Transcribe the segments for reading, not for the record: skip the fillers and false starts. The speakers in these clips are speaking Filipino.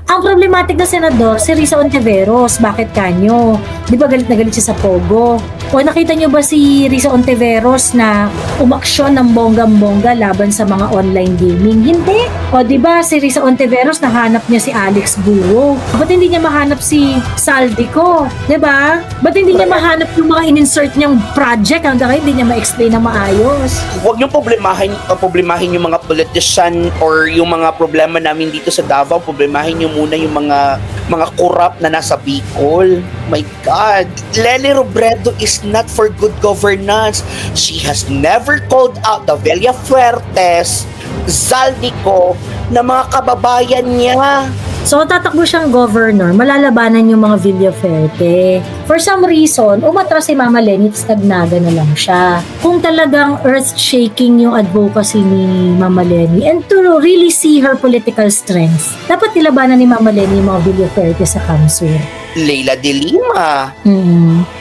Ang problematic na senador, si Risa Ontiveros. Bakit kanyo? Di ba galit na galit siya sa Pogo? O nakita nyo ba si Risa Ontiveros na umaksyon ng bonggang-bongga laban sa mga online gaming? Hindi. O di ba si Risa Ontiveros nahanap niya si Alex Buo? Ba't hindi niya mahanap si Saldico? Di ba? Ba't hindi niya mahanap yung mga in-insert niyang project hanggang hindi niya ma-explain na maayos? Huwag niyong problemahin yung mga politician or yung mga problema namin dito sa Davao. Problemahin niyo muna yung mga corrupt na nasa Bicol. My God. Leni Robredo is not for good governance. She has never called out the Villafuertes, Zaldico, na mga kababayan niya. So, tatakbo siyang governor, malalabanan yung mga Villafuerte. For some reason, umatras si Mama Leni, stagnaga na lang siya. Kung talagang earth-shaking yung advocacy ni Mama Leni and to really see her political strength, dapat nilabanan ni Mama Leni yung mga Villafuerte sa Kamsur. Leila de Lima,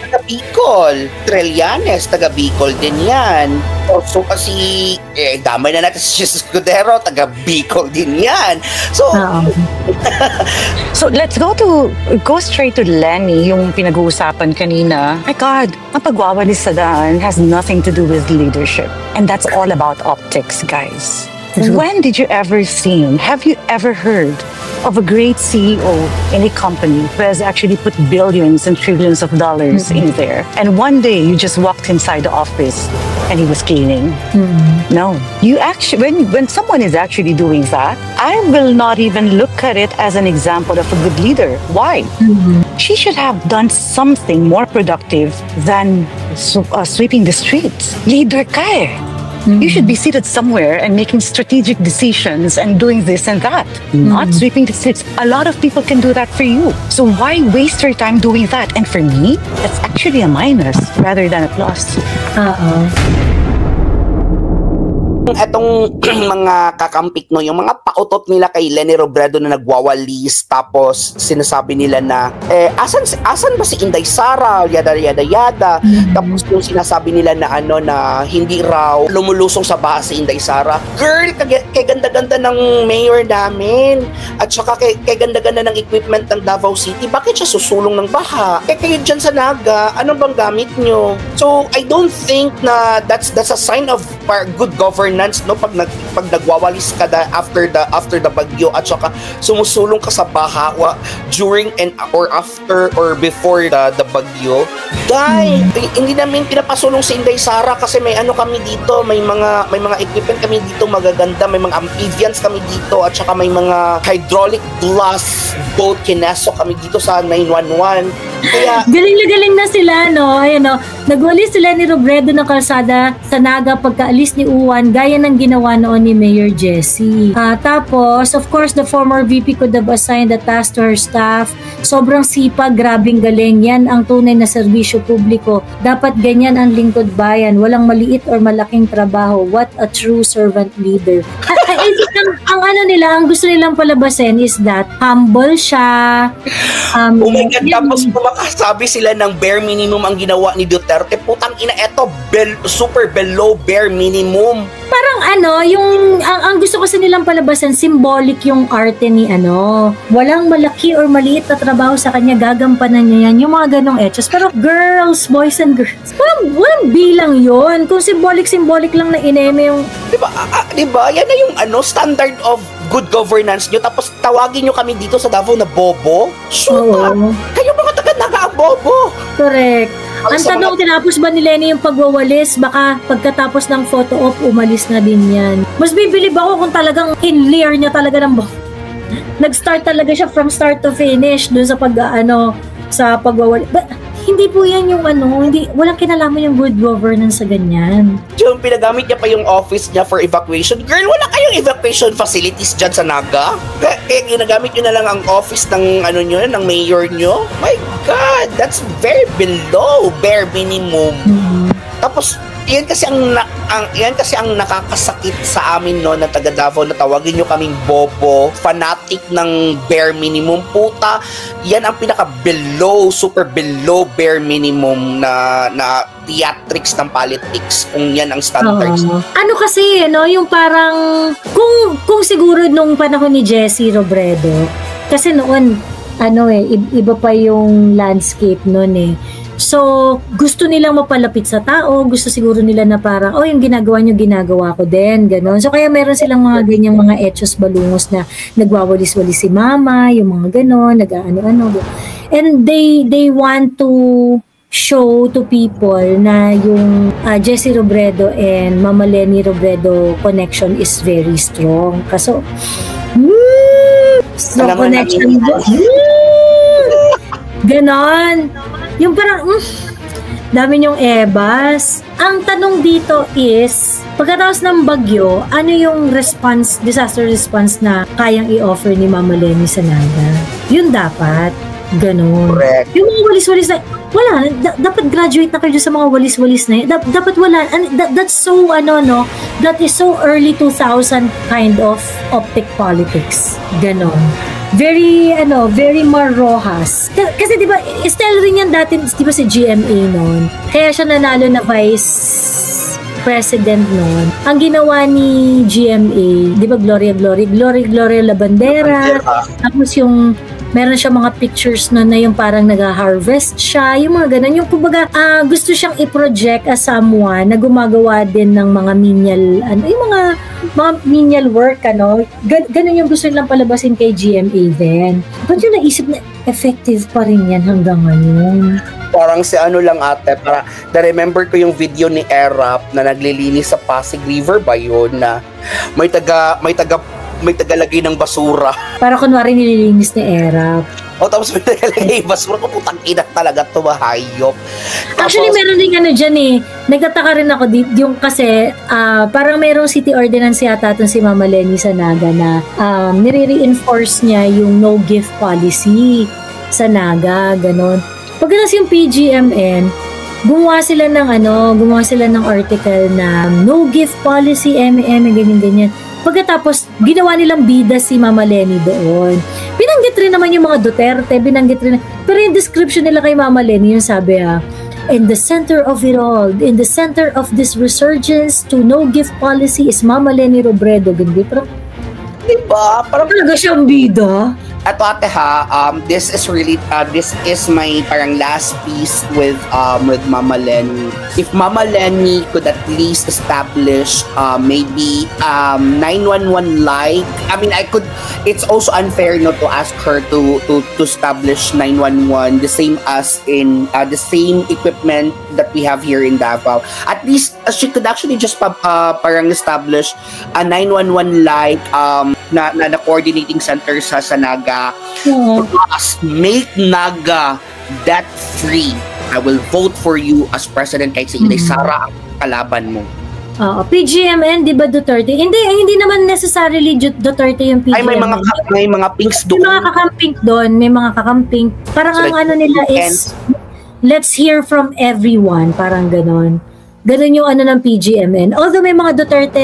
taga Bicol. Trillanes, taga Bicol din yan. So kasi, damay na natin si Jesus Escudero, taga Bicol din yan. So, so let's go straight to Leni, yung pinag-uusapan kanina. My God, ang pagwawalis sa daan has nothing to do with leadership. And that's all about optics, guys. When did you ever have you ever heard of a great CEO in a company who has actually put billions and trillions of dollars in there, and one day you just walked inside the office and he was cleaning? No. You actually, when someone is actually doing that, I will not even look at it as an example of a good leader. Why? She should have done something more productive than sweeping the streets. Leader ka eh. You should be seated somewhere and making strategic decisions and doing this and that, not sweeping the streets. A lot of people can do that for you. So why waste your time doing that? And for me, that's actually a minus rather than a plus. Etong mga kakampik, no, yung mga pautot nila kay Leni Robredo na nagwawalis, tapos sinasabi nila na asan ba si Inday Sara, yada. Tapos yung sinasabi nila na na hindi raw lumulusong sa baha si Inday Sara. Girl, kay ganda-ganda ng mayor namin at saka kay ganda-ganda ng equipment ng Davao City, bakit siya susulong ng baha? Kayo dyan sa Naga, ano bang gamit nyo? So I don't think na that's a sign of good governance, no, pag nagwawalis ka after the bagyo at saka sumusulong ka sa baha during and or after or before the bagyo. Dahil hindi namin pinapasulong si Inday Sara kasi may kami dito, may mga equipment kami dito magaganda, may mga amphibians kami dito at saka may mga hydraulic glass boat kineso kami dito sa 911. Kaya galing na sila, no? Ayan, no? Nagwalis sila ni Robredo ng kalsada sa Naga pagkaalis ni Uwan, gaya ng ginawa noon ni Mayor Jessie. Tapos, of course, the former VP could have assigned the task to her staff. Sobrang sipag, grabing galing. Yan ang tunay na serbisyo publiko. Dapat ganyan ang lingkod bayan. Walang maliit or malaking trabaho. What a true servant leader. Ang gusto nilang palabasin is that humble siya. Oh my God, tapos kumakasabi sila ng bare minimum ang ginawa ni Duterte. Putang ina, eto, super below bare minimum. Parang ang gusto kasi nilang palabasan, symbolic yung arte ni walang malaki or maliit na trabaho sa kanya, gagampanan niya yan, yung mga ganong etchos. Pero girls, boys and girls, walang bilang yon. Kung symbolic lang na ineme yung... Diba? Yan na yung standard of good governance nyo, tapos tawagin nyo kami dito sa Davao na bobo? Shoot up! Kayo mga taga-Naga ang bobo! Correct. Ang tanong, tinapos ba ni Leni yung pagwawalis? Baka pagkatapos ng photo op, umalis na din yan. Mas bibilib ako kung talagang in-layer niya talaga ng nag-start talaga siya from start to finish dun sa sa pagwawalis. But hindi po yan yung walang kinalaman yung good governance sa ganyan. Yung pinagamit niya pa yung office niya for evacuation. Girl, wala kayong evacuation facilities dyan sa Naga? Kaya ginagamit nyo na lang ang office ng ng mayor nyo? My God, that's very below bare minimum. Tapos yan kasi ang nakakasakit sa amin, no, na taga Davao, na tawagin nyo kaming bobo, fanatic ng bare minimum. Puta, yan ang pinaka below, super below bare minimum na theatrics ng politics, kung yan ang standards. Kasi, yung parang kung siguro nung panahon ni Jessie Robredo, Kasi noon, iba pa yung landscape noon eh. So, gusto nilang mapalapit sa tao, gusto siguro nila na parang, yung ginagawa nyo, ginagawa ko din, gano'n. So, kaya meron silang mga ganyang mga etchos balungos na nagwawalis-walis si mama, yung mga gano'n, nag-ano-ano. And they want to show to people na yung Jessie Robredo and Mama Leni Robredo connection is very strong. Kaso, strong connection. Ganon. Yung parang, dami niyong ebas. Ang tanong dito is, pagkatapos ng bagyo, ano yung disaster response na kayang i-offer ni Mama Leni sa Naga? Yun dapat. Ganon. Correct. Yung mga walis-walis na, wala, dapat graduate na kayo sa mga walis-walis na yun. Dapat wala. That's so, that is so early 2000 kind of optic politics. Ganon. Very Marrojas. Kasi di ba, style rin yan dati, di ba si GMA noon? Kaya siya nanalo na vice president noon. Ang ginawa ni GMA, di ba Gloria La Bandera. Tapos yung meron siya mga pictures noon na yung parang nag-harvest siya, yung mga ganun. Yung kumbaga, gusto siyang i-project as someone na gumagawa din ng mga menial, yung mga menial work, ganun yung gusto nilang palabasin kay GMA din. Ba't yung naisip na effective pa rin yan hanggang ngayon? Parang si lang ate, para na-remember ko yung video ni Erap na naglilinis sa Pasig River ba yun, na may tagalagay ng basura. Para kunwari nililinis ni Erap. Tapos may tagalagay ng basura ko, putang ina talaga tumahayop. Actually, meron din dyan eh. Nagtataka rin ako yung kasi parang merong city ordinance yata itong si Mama Leni sa Naga na nire-reinforce niya yung no gift policy sa Naga, ganon. Pagkatapos yung PGMN, gumawa sila ng article na no gift policy, ganyan. Pagkatapos, ginawa nilang bida si Mama Leni doon. Binanggit rin naman yung mga Duterte, pero yung description nila kay Mama Leni, yung sabi in the center of it all, in the center of this resurgence to no gift policy is Mama Leni Robredo. Ganun, pero diba? Parang talaga siyang bida. Ato ate this is my parang last piece with Mama Leni. If Mama Leni could at least establish maybe 911 like, it's also unfair not to ask her to establish 911 the same as in the same equipment that we have here in Davao. At least she could actually just parang establish a 911 like na coordinating center sa Naga. Make Naga debt free. I will vote for you as president kahit si Inday Sara ang kalaban mo. PGMN, di ba Duterte? Hindi naman necessarily Duterte yung PGMN. May mga pinks doon. May mga kakamping. Parang so, ang nila is let's hear from everyone. Parang ganon. Ganun yung ng PGMN. Although may mga Duterte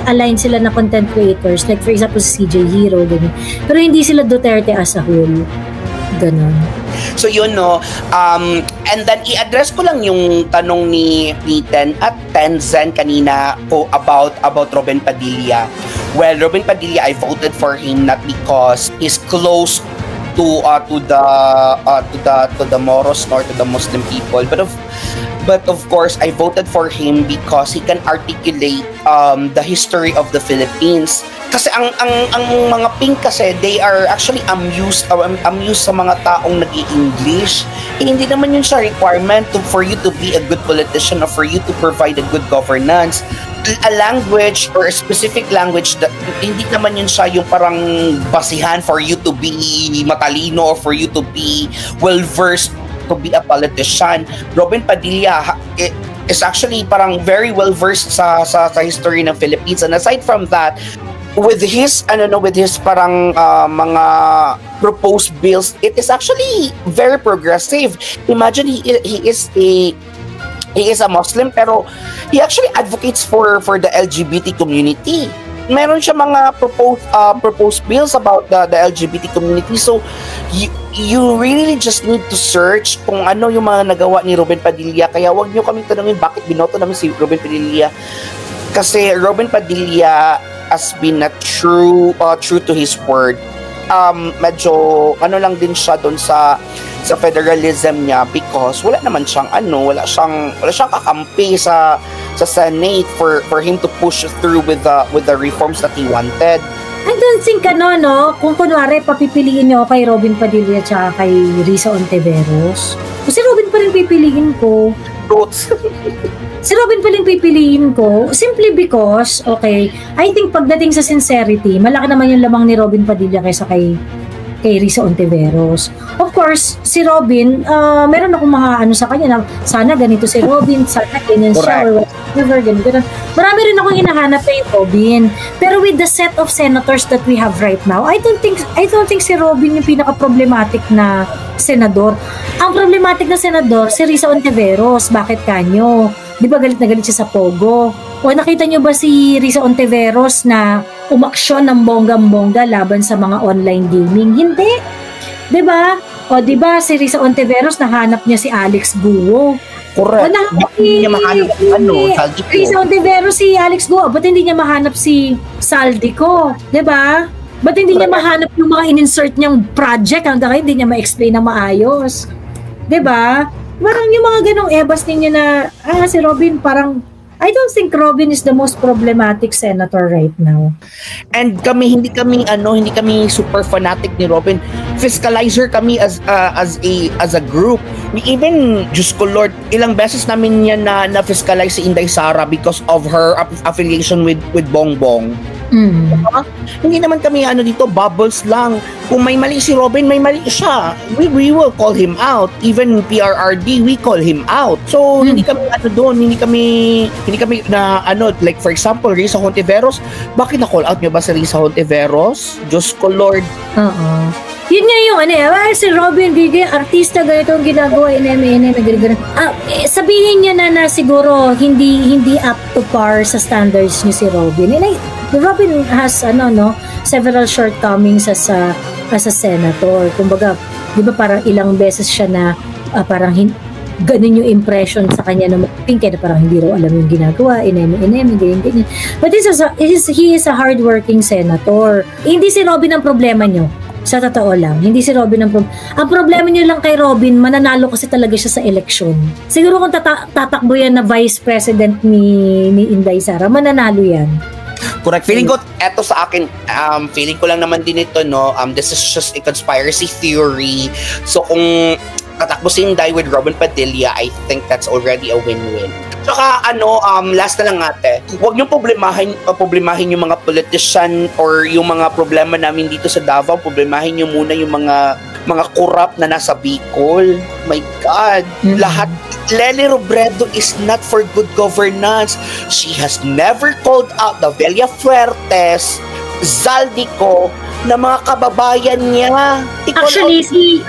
aligned sila na content creators, like for example si CJ Hero, ganun. Pero hindi sila Duterte as a whole. Ganun. So yun and then i-address ko lang yung tanong ni Tenzen kanina about Robin Padilla. Well, Robin Padilla, I voted for him not because he's close to the Moros nor to the Muslim people, but of course I voted for him because he can articulate the history of the Philippines. Kasi ang mga pink kasi they are actually amused sa mga taong nag-i-English. Hindi naman yun siya requirement for you to be a good politician or for you to provide a good governance. A language or a specific language that hindi naman yun siya yung parang basihan for you to be matalino or for you to be well-versed to be a politician. Robin Padilla is actually parang very well-versed sa history ng Philippines. And aside from that, with his parang mga proposed bills, it is actually very progressive. Imagine he is a Muslim pero he actually advocates for the LGBT community. Meron siya mga proposed bills about the LGBT community. So you really just need to search kung ano yung mga nagawa ni Robin Padilla. Kaya wag niyo kaming tanungin bakit binoto namin si Robin Padilla. Kasi Robin Padilla has been true to his word. medyo ano lang din siya doon sa federalism niya because wala naman siyang wala siyang kakampi sa Senate for him to push through with the reforms that he wanted. I don't think kung kunwari papipiliin niyo kay Robin Padilla at kay Risa Ontiveros, si Robin pa rin pipiliin ko. Si Robin pa rin pipiliin ko simply because, okay, I think pagdating sa sincerity, malaki naman yung lamang ni Robin Padilla kaysa kay Risa Ontiveros. Of course, si Robin, meron akong mga sa kanya na sana ganito si Robin, sana ganyan siya, or whatever, ganito. Marami rin akong hinahanap kay Robin. Pero with the set of senators that we have right now, I don't think si Robin yung pinaka-problematic na senador. Ang problematic na senador, si Risa Ontiveros. Bakit kanyo? Di ba galit na galit siya sa Pogo? O nakita nyo ba si Risa Ontiveros na umaksyon ng bonggang-bongga laban sa mga online gaming? Hindi. Di ba? O di ba si Risa Ontiveros nahanap niya si Alex Guo? Correct. Hindi niya mahanap Saldico. Risa Ontiveros si Alex Guo. Ba't hindi niya mahanap si Saldico? Di ba? Ba't hindi niya mahanap yung mga in-insert niyang project hanggang ngayon hindi niya ma-explain na maayos? Di ba? Parang yung mga ganong ebas ninyo na si Robin parang I don't think Robin is the most problematic senator right now. And hindi kami super fanatic ni Robin. Fiscalizer kami as a group. Even Diyos ko Lord, ilang beses namin niya na fiscalize si Inday Sara because of her affiliation with Bongbong. Hindi naman kami dito bubbles lang. Kung may mali si Robin, may mali siya. We will call him out. Even PRRD, we call him out. So hindi kami hindi kami na like for example Risa Hontiveros, bakit na-call out niyo ba si Risa Hontiveros? Diyos ko Lord. Yun nga yung si Robin DJ, artista, ganito ang ginagawa, sabihin niya na siguro hindi up to par sa standards niyo si Robin. Robin has several shortcomings as a senator. Kumbaga, di ba parang ilang beses siya na parang ganun yung impression sa kanya na na parang hindi raw alam yung ginagawa, ganyan. But he is a hardworking senator. Hindi si Robin ang problema nyo. Sa totoo lang, hindi si Robin ang problema. Ang problema nyo lang kay Robin, mananalo kasi talaga siya sa eleksyon. Siguro kung tatakbo yan na vice president ni Inday Sara, mananalo yan. Correct. Feeling ko, eto sa akin, feeling ko lang naman din ito, this is just a conspiracy theory. So kung tatakbo si Inday with Robin Padilla, I think that's already a win-win. Tsaka last na lang ate, huwag niyong problemahin yung mga politician or yung mga problema namin dito sa Davao. Problemahin niyo muna yung mga corrupt na nasa Bicol. My God, lahat. Leni Robredo is not for good governance. She has never called out the Villafuertes, Zaldico, na mga kababayan niya. Actually, si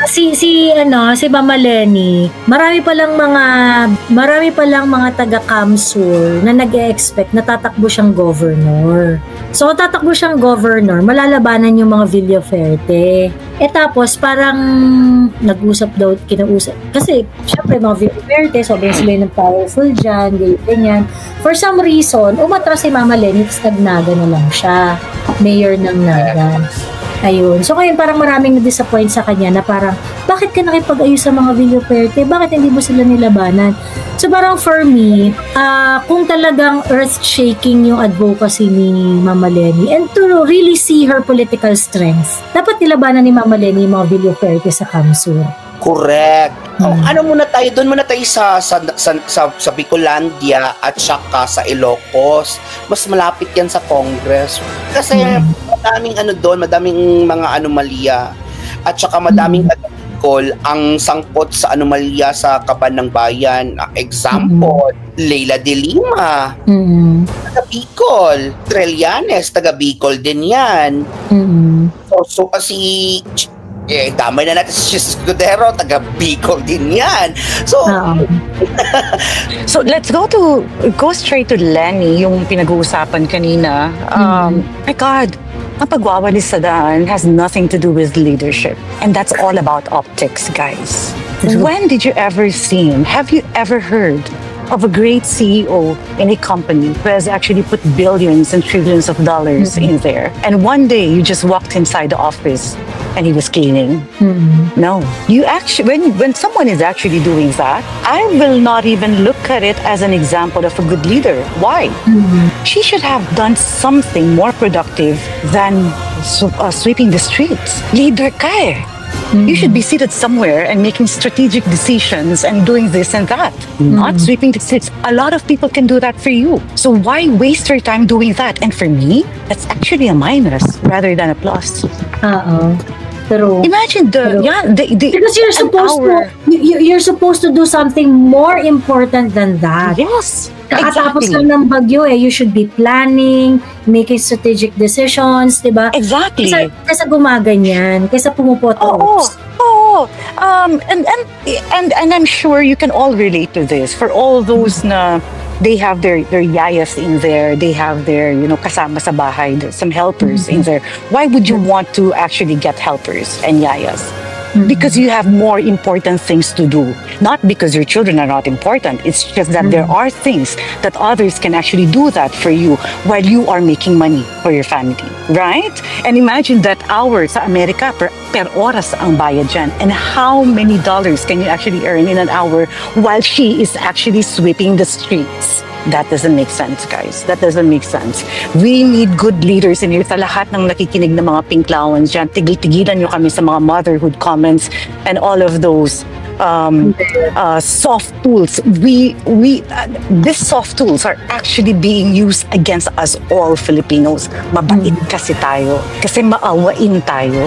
Mama Leni, marami pa lang mga taga-Kamsur na nag-e-expect na tatakbo siyang governor. So, kung tatakbo siyang governor, malalabanan yung mga Villafuerte. Tapos, parang kinausap. Kasi, syempre, mga Villafuerte, sobrang sila ng powerful dyan, ganyan. For some reason, umatras si Mama Leni, tapos nagnaga na lang siya. Mayor ng Naga. Ayun. So, ngayon parang maraming na-disappoint sa kanya na parang, bakit ka nakipag-ayos sa mga Villafuerte? Bakit hindi mo sila nilabanan? So, parang for me, kung talagang earth-shaking yung advocacy ni Mama Leni and to really see her political strength, dapat nilabanan ni Mama Leni yung mga Villafuerte sa Kamsur. Correct. Doon muna tayo sa Bicolandia at saka sa Ilocos. Mas malapit yan sa Congress. Kasi madaming mga anomalya at saka madaming Bicol ang sangkot sa anomalya sa Kaban ng Bayan. Example, Leila de Lima, taga Bicol. Trillanes, taga Bicol din yan. So si damay na natin si Escudero, taga Bicol din yan. So, so let's go straight to Leni, yung pinag-uusapan kanina. My God, ang pagwawalis sa daan has nothing to do with leadership. And that's all about optics, guys. When did you ever have you ever heard of a great CEO in a company who has actually put billions and trillions of dollars in there. And one day you just walked inside the office and he was cleaning. No, you actually, when someone is actually doing that, I will not even look at it as an example of a good leader. Why? She should have done something more productive than sweeping the streets. Leader ka eh. You should be seated somewhere and making strategic decisions and doing this and that, not sweeping the streets. A lot of people can do that for you. So why waste your time doing that? And for me, that's actually a minus rather than a plus. True. Imagine because you're supposed to do something more important than that. Yes. Kakatapos lang ng bagyo you should be planning, making strategic decisions, di ba? Exactly. Kaysa gumaganyan, kaysa pumupoto. And I'm sure you can all relate to this. For all those na they have their yayas in there, they have their, kasama sa bahay, some helpers in there. Why would you want to actually get helpers and yayas? Because you have more important things to do. Not because your children are not important. It's just that there are things that others can actually do that for you while you are making money for your family. Right? And imagine that hour sa Amerika per oras ang bayad dyan. And how many dollars can you actually earn in an hour while she is actually sweeping the streets? That doesn't make sense, guys. That doesn't make sense. We need good leaders in here. Sa lahat ng nakikinig ng mga pinklawans dyan, tigil-tigilan nyo kami sa mga motherhood comments and all of those soft tools. These soft tools are actually being used against us all Filipinos. Mabait kasi tayo. Kasi maawain tayo.